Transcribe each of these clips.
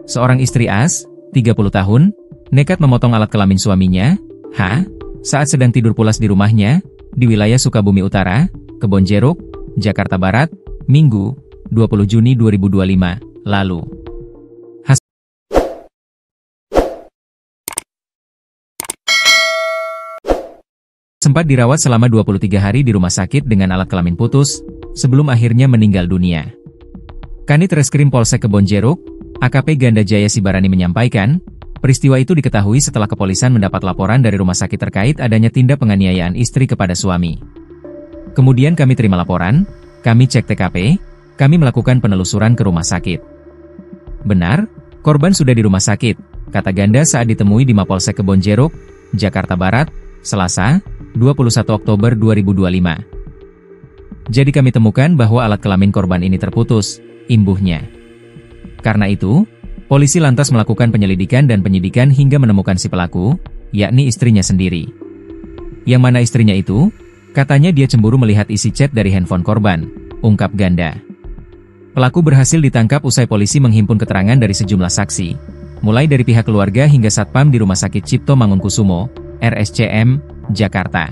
Seorang istri AS, 30 tahun, nekat memotong alat kelamin suaminya, saat sedang tidur pulas di rumahnya, di wilayah Sukabumi Utara, Kebonjeruk, Jakarta Barat, Minggu, 20 Juni 2025, lalu. Sempat dirawat selama 23 hari di rumah sakit dengan alat kelamin putus, sebelum akhirnya meninggal dunia. Kanit Reskrim Polsek Kebonjeruk, AKP Ganda Jaya Sibarani menyampaikan, peristiwa itu diketahui setelah kepolisian mendapat laporan dari rumah sakit terkait adanya tindak penganiayaan istri kepada suami. Kemudian kami terima laporan, kami cek TKP, kami melakukan penelusuran ke rumah sakit. Benar, korban sudah di rumah sakit, kata Ganda saat ditemui di Mapolsek Kebonjeruk, Jakarta Barat, Selasa, 21 Oktober 2025. Jadi kami temukan bahwa alat kelamin korban ini terputus, imbuhnya. Karena itu, polisi lantas melakukan penyelidikan dan penyidikan hingga menemukan si pelaku, yakni istrinya sendiri. Yang mana istrinya itu? Katanya dia cemburu melihat isi chat dari handphone korban, ungkap Ganda. Pelaku berhasil ditangkap usai polisi menghimpun keterangan dari sejumlah saksi, mulai dari pihak keluarga hingga satpam di Rumah Sakit Cipto Mangunkusumo, RSCM, Jakarta.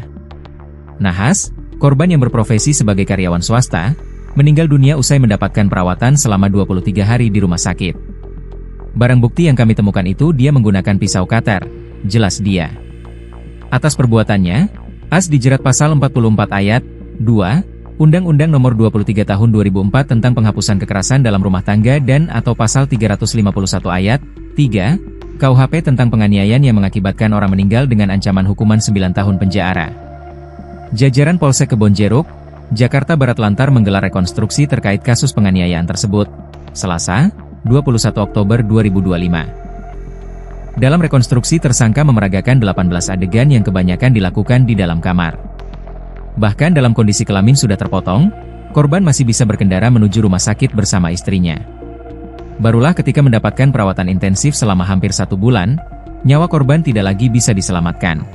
Nahas, korban yang berprofesi sebagai karyawan swasta, meninggal dunia usai mendapatkan perawatan selama 23 hari di rumah sakit. Barang bukti yang kami temukan itu dia menggunakan pisau cutter, jelas dia. Atas perbuatannya, AS dijerat pasal 44 ayat 2, Undang-Undang Nomor 23 Tahun 2004 tentang penghapusan kekerasan dalam rumah tangga dan atau pasal 351 ayat 3, KUHP tentang penganiayaan yang mengakibatkan orang meninggal dengan ancaman hukuman 9 tahun penjara. Jajaran Polsek Kebonjeruk, Jakarta Barat lantar menggelar rekonstruksi terkait kasus penganiayaan tersebut, Selasa, 21 Oktober 2025. Dalam rekonstruksi tersangka memeragakan 18 adegan yang kebanyakan dilakukan di dalam kamar. Bahkan dalam kondisi kelamin sudah terpotong, korban masih bisa berkendara menuju rumah sakit bersama istrinya. Barulah ketika mendapatkan perawatan intensif selama hampir 1 bulan, nyawa korban tidak lagi bisa diselamatkan.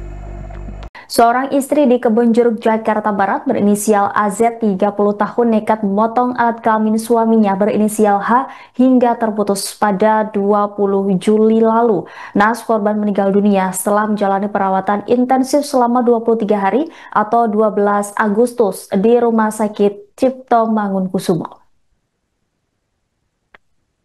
Seorang istri di Kebonjeruk, Jakarta Barat berinisial AZ 30 tahun nekat memotong alat kelamin suaminya berinisial H hingga terputus pada 20 Juli lalu. Naas korban meninggal dunia setelah menjalani perawatan intensif selama 23 hari atau 12 Agustus di Rumah Sakit Cipto Mangunkusumo.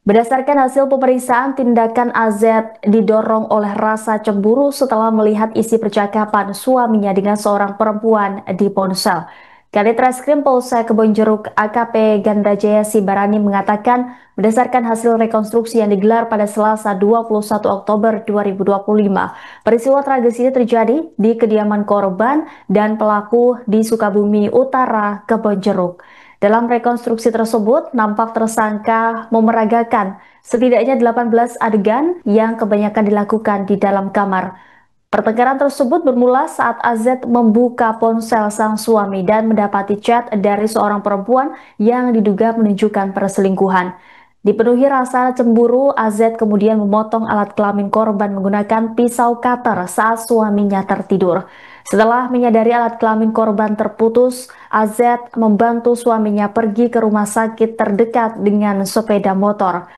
Berdasarkan hasil pemeriksaan, tindakan AZ didorong oleh rasa cemburu setelah melihat isi percakapan suaminya dengan seorang perempuan di ponsel. Kanit Reskrim Polsek Kebonjeruk AKP Ganda Jaya Sibarani mengatakan, berdasarkan hasil rekonstruksi yang digelar pada Selasa 21 Oktober 2025, peristiwa tragis ini terjadi di kediaman korban dan pelaku di Sukabumi Utara, Kebonjeruk. Dalam rekonstruksi tersebut, nampak tersangka memeragakan setidaknya 18 adegan yang kebanyakan dilakukan di dalam kamar. Pertengkaran tersebut bermula saat AZ membuka ponsel sang suami dan mendapati chat dari seorang perempuan yang diduga menunjukkan perselingkuhan. Dipenuhi rasa cemburu, AZ kemudian memotong alat kelamin korban menggunakan pisau cutter saat suaminya tertidur. Setelah menyadari alat kelamin korban terputus, AZ membantu suaminya pergi ke rumah sakit terdekat dengan sepeda motor.